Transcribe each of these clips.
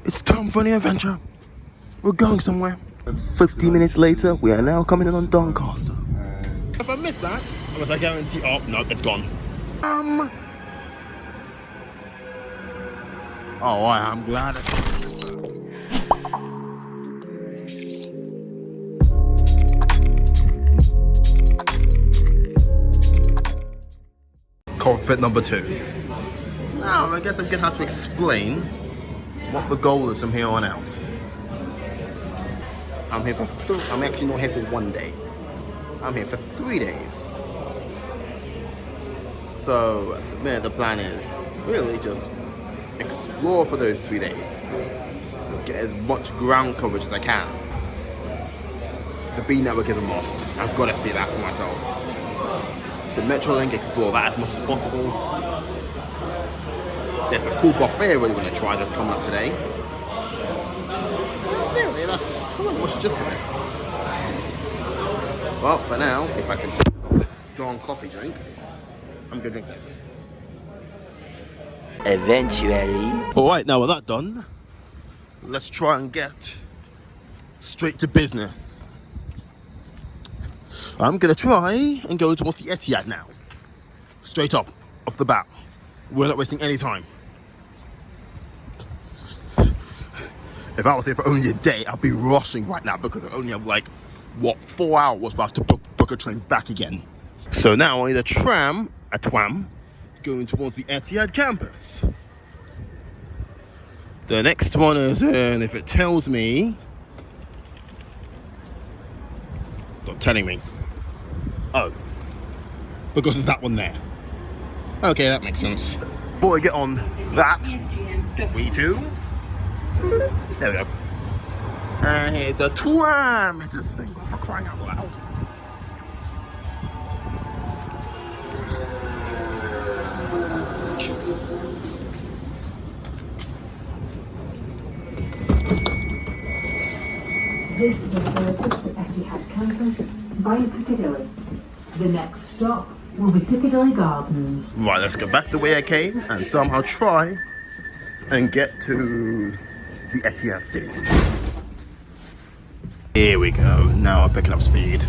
It's time for an adventure. We're going somewhere. 50 minutes later, we are now coming in on Doncaster. If I miss that, unless I guarantee, oh no, it's gone. Oh, I am glad. Cockpit number 2. Now, I guess I'm gonna have to explain what the goal is from here on out. I'm actually not here for 1 day. I'm here for 3 days. So, the plan is really just explore for those 3 days. Get as much ground coverage as I can. The B network is a must. I've got to see that for myself. The Metrolink, explore that as much as possible. There's this cool buffet I really want to try that's coming up today. Really, that's pretty much just it. Well, for now, if I can drink this darn coffee drink, I'm gonna drink this. Eventually. Alright, now with that done, let's try and get straight to business. I'm gonna try and go towards the Etihad now. Straight up, off the bat. We're not wasting any time. If I was here for only a day, I'd be rushing right now because I only have 4 hours for us to book a train back again. So now I need a tram, going towards the Etihad campus. The next one is in, if it tells me, not telling me. Oh, because it's that one there. Okay, that makes sense. Before we get on that, we too. There we go. And here's the tram. It's a single for crying out loud. This is a service to Etihad campus via Piccadilly. The next stop will be Piccadilly Gardens. Right, let's go back the way I came and somehow try and get to the Etihad Stadium. Here we go. Now I'm picking up speed.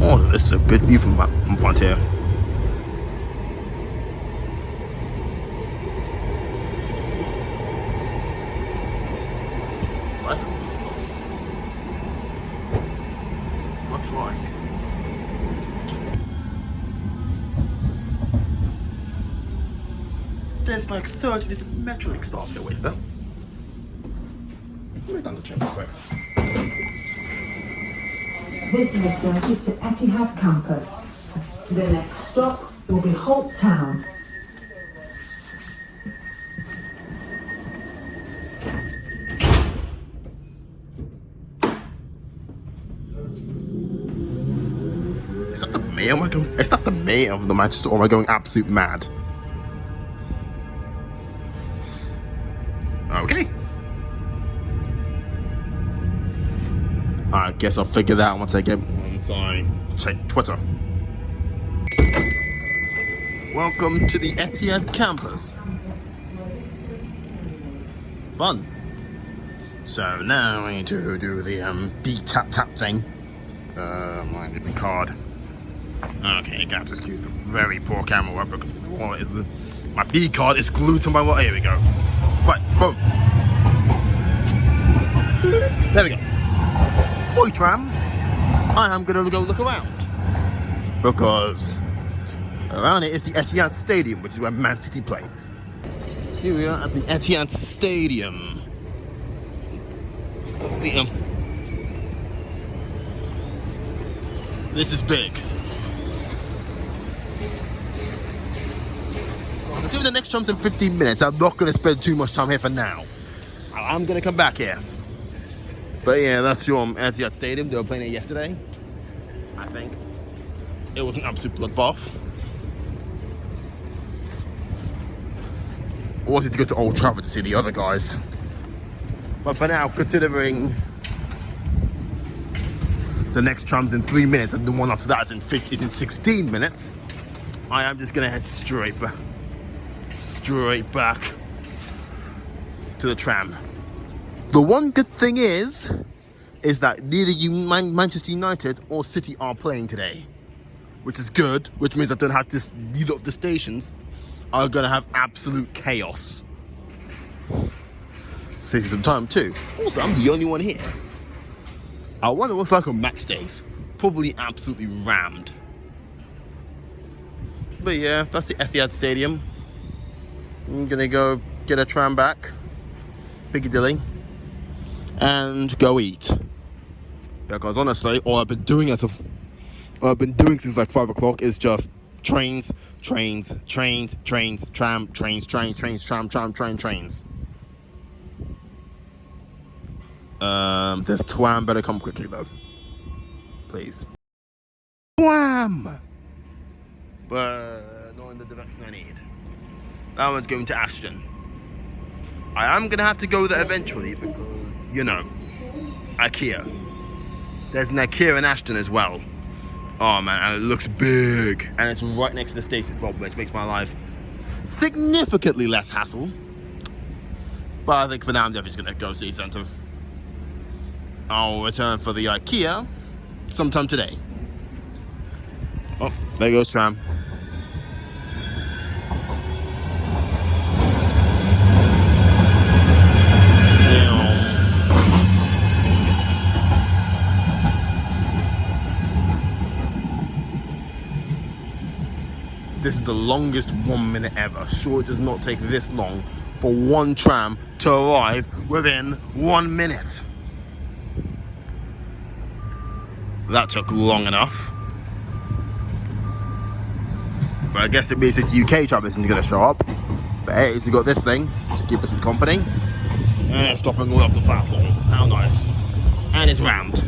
Oh, this is a good view from front here. That is beautiful. Looks like. There's 30 different Metrolink staff here, wait, let me down the check real quick. This is a service to Etihad campus. The next stop will be Holt Town. Is that the mayor? Is that the mayor of the Manchester, or am I going absolute mad? Okay. I guess I'll figure that out once I check Twitter. Welcome to the Etihad campus. Fun. So now I need to do the B tap thing. My card. Okay, I just use the very poor camera work because my B card is glued to my wallet. Here we go. Right, boom. There we go. Oi, tram. I am gonna go look around because around it is the Etihad Stadium, which is where Man City plays. Here we are at the Etihad Stadium. This is big. I'll do the next jump in 15 minutes. I'm not going to spend too much time here for now. I'm going to come back here. But yeah, that's your Etihad Stadium. They were playing it yesterday, I think. It was an absolute bloodbath. I wanted to go to Old Trafford to see the other guys. But for now, considering the next tram's in 3 minutes and the one after that is in 16 minutes, I am just gonna head straight back to the tram. The one good thing is that neither Manchester United or City are playing today, which is good, which means I don't have to, the stations are going to have absolute chaos. Saves me some time too. Also, I'm the only one here. I wonder what's like on match days. Probably absolutely rammed. But yeah, that's the Etihad Stadium. I'm gonna go get a tram back, Piccadilly, and go eat. Because honestly, all I've been doing since like 5 o'clock is just trains, tram, trains. This twam better come quickly though. Please. Twam! But not in the direction I need. That one's going to Ashton. I am gonna have to go there eventually because, you know, IKEA. There's an IKEA in Ashton as well. Oh man, and it looks big. And it's right next to the station as well, which makes my life significantly less hassle. But I think for now I'm definitely gonna go city centre. I'll return for the IKEA sometime today. Oh, there goes tram. This is the longest 1 minute ever. Sure, it does not take this long for one tram to arrive within 1 minute. That took long enough. But I guess it means the UK tram isn't going to show up. But hey, we got this thing to keep us in company. And it's stopping all up the platform. How nice. And it's round.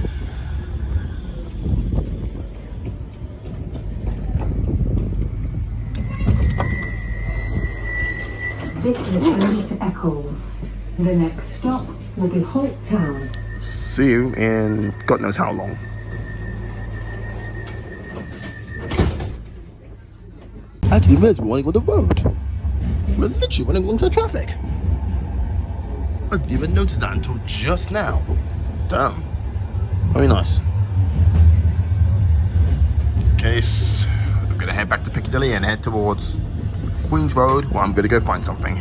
This is a service to Eccles. The next stop will be Holt Town. See you in God knows how long. Actually, we're running on the road. We're literally running alongside traffic. I didn't even notice that until just now. Damn. Very nice. Okay, so I'm gonna head back to Piccadilly and head towards Queen's Road, where I'm gonna go find something.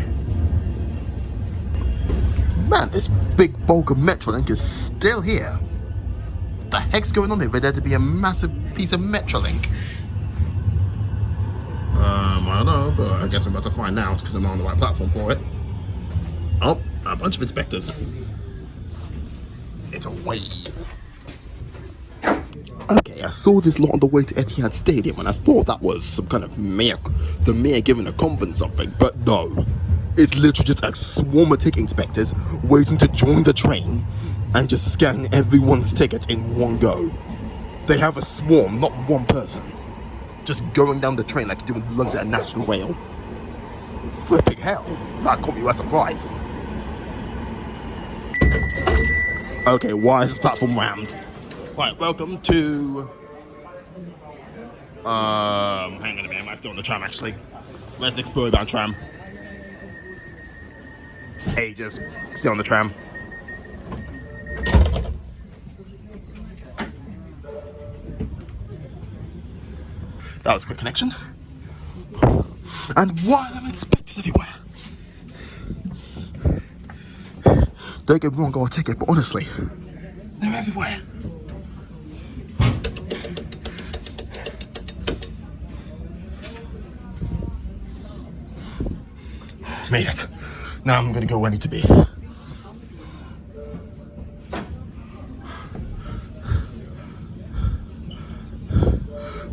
Man, this big bulk of Metrolink is still here. What the heck's going on here for there to be a massive piece of Metrolink? I don't know, but I guess I'm about to find out because I'm on the right platform for it. Oh, a bunch of inspectors. It's a wave. Okay, I saw this lot on the way to Etihad Stadium and I thought that was some kind of the mayor giving a conference something, but no. It's literally just a swarm of ticket inspectors waiting to join the train and just scan everyone's tickets in one go. They have a swarm, not one person. Just going down the train like you do in London at National Rail. Flipping hell, that caught me by surprise. Okay, why is this platform rammed? Right, welcome to... hang on a minute, am I still on the tram actually? Where's the Explore bound tram? Ages, still on the tram. That was a quick connection. And why are there inspectors everywhere? Don't get me wrong, I got a ticket, but honestly, they're everywhere. Made it. Now I'm gonna go where I need to be.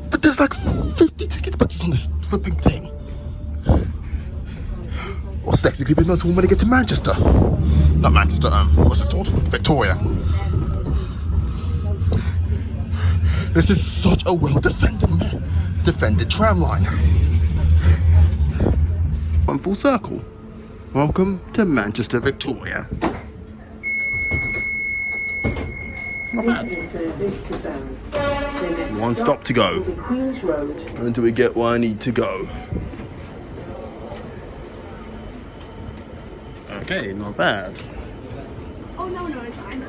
But there's like 50 ticket boxes on this flipping thing. What's next? It could be another one when I get to Manchester. Not Manchester, what's it called? Victoria. This is such a well-defended tram line. One full circle. Welcome to Manchester, Victoria. Not bad. This is a service to Bow. One stop to go. Queen's Road. Until we get where I need to go. Okay, not bad. Oh, no, it's fine.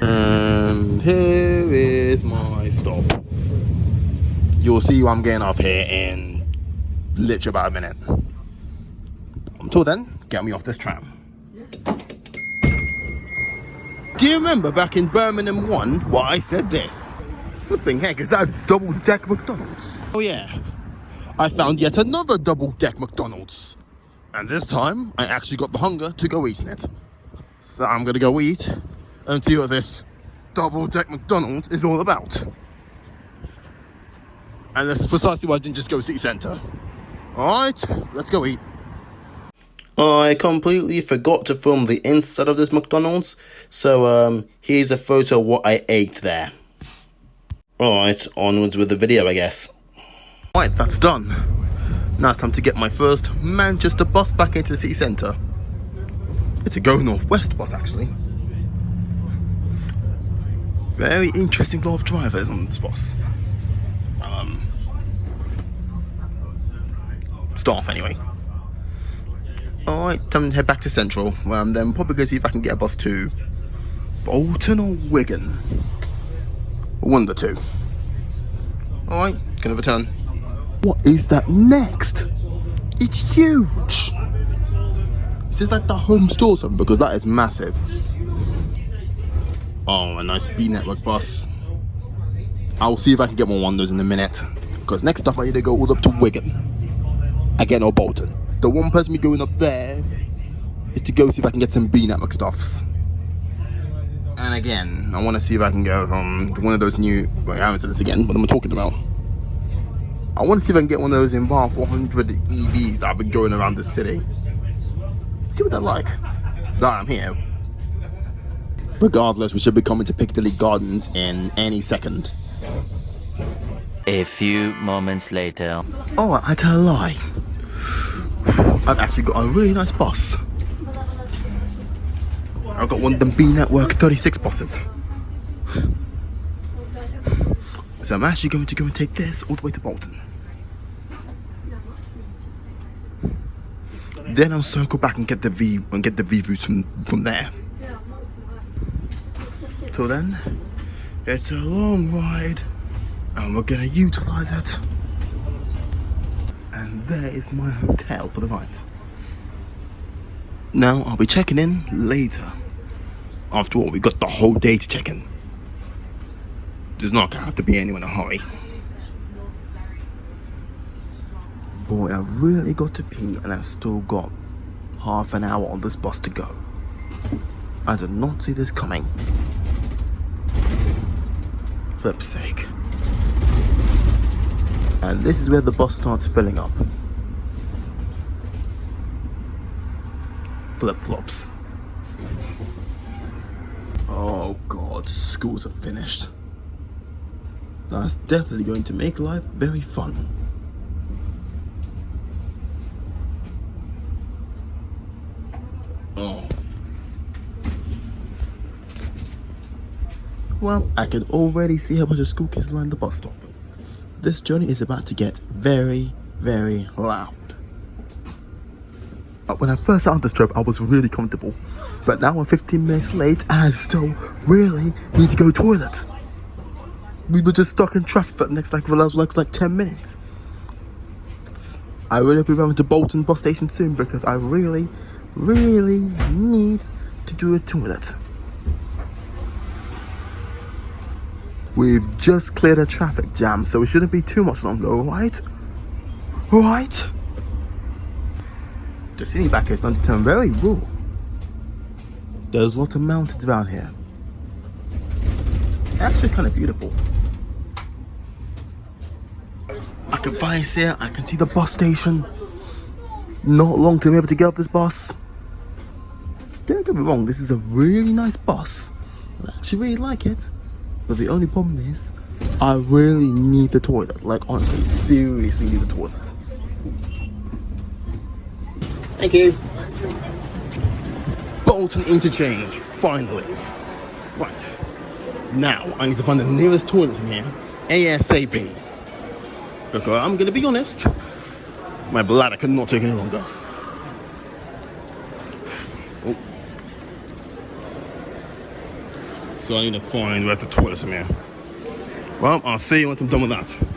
And here is my stop. You'll see I'm getting off here in literally about a minute. Until then, get me off this tram. Do you remember back in Birmingham 1 what I said this? Flipping heck, is that a double-deck McDonald's? Oh yeah, I found yet another double-deck McDonald's. And this time, I actually got the hunger to go eat in it. So I'm gonna go eat and see what this double-deck McDonald's is all about. And that's precisely why I didn't just go city centre. Alright, let's go eat. I completely forgot to film the inside of this McDonald's, so here's a photo of what I ate there. Alright, onwards with the video, I guess. Right, that's done. Now it's time to get my first Manchester bus back into the city centre. It's a Go Northwest bus, actually. Very interesting lot of drivers on this bus. Staff, anyway. Alright, time to head back to Central. Then probably go see if I can get a bus to Bolton or Wigan. One of the two. Alright, gonna return. What is that next? It's huge! This is like the home store or something, because that is massive. Oh, a nice B network bus. I'll see if I can get one of those in a minute. Because next up I need to go all up to Wigan. Again, or Bolton. The one person me going up there is to go see if I can get some B network stuffs. And again, I want to see if I can go from one of those new, well, I haven't said this again, what am I talking about? I want to see if I can get one of those Invar 400 EVs that have been going around the city. See what they're like. Now I'm here. Regardless, we should be coming to Piccadilly Gardens in any second. A few moments later. Oh, I tell a lie. I've actually got a really nice bus. I've got one of them B Network 36 buses. So I'm actually going to go and take this all the way to Bolton. Then I'll circle back and get the V route from there. Till then, it's a long ride and we're gonna utilize it. And there is my hotel for the night. Now I'll be checking in later. After all, we've got the whole day to check in. There's not gonna have to be anyone in a hurry. Boy, I've really got to pee and I've still got half an hour on this bus to go. I did not see this coming. Flip's sake. And this is where the bus starts filling up. Flip-flops. Oh god, schools are finished. That's definitely going to make life very fun. Oh. Well, I can already see a bunch of school kids line the bus stop. This journey is about to get very, very loud. When I first started this trip, I was really comfortable. But now we're 15 minutes late and I still really need to go to the toilet. We were just stuck in traffic for the next like 10 minutes. I really hope we're going to Bolton bus station soon because I really, really need to do a toilet. We've just cleared a traffic jam, so it shouldn't be too much longer, alright? Alright? The city back here is starting to turn very rural. There's lots of mountains around here. Actually kind of beautiful. I can finally see it, I can see the bus station. Not long to be able to get off this bus. Don't get me wrong, this is a really nice bus. I actually really like it. But the only problem is, I really need the toilet. Like honestly, seriously need the toilet. Thank you. Bolton interchange, finally. Right. Now, I need to find the nearest toilet in here, ASAP. Because I'm gonna be honest, my bladder cannot take any longer. so I need to find where's the toilets from here. Well, I'll see you once I'm done with that.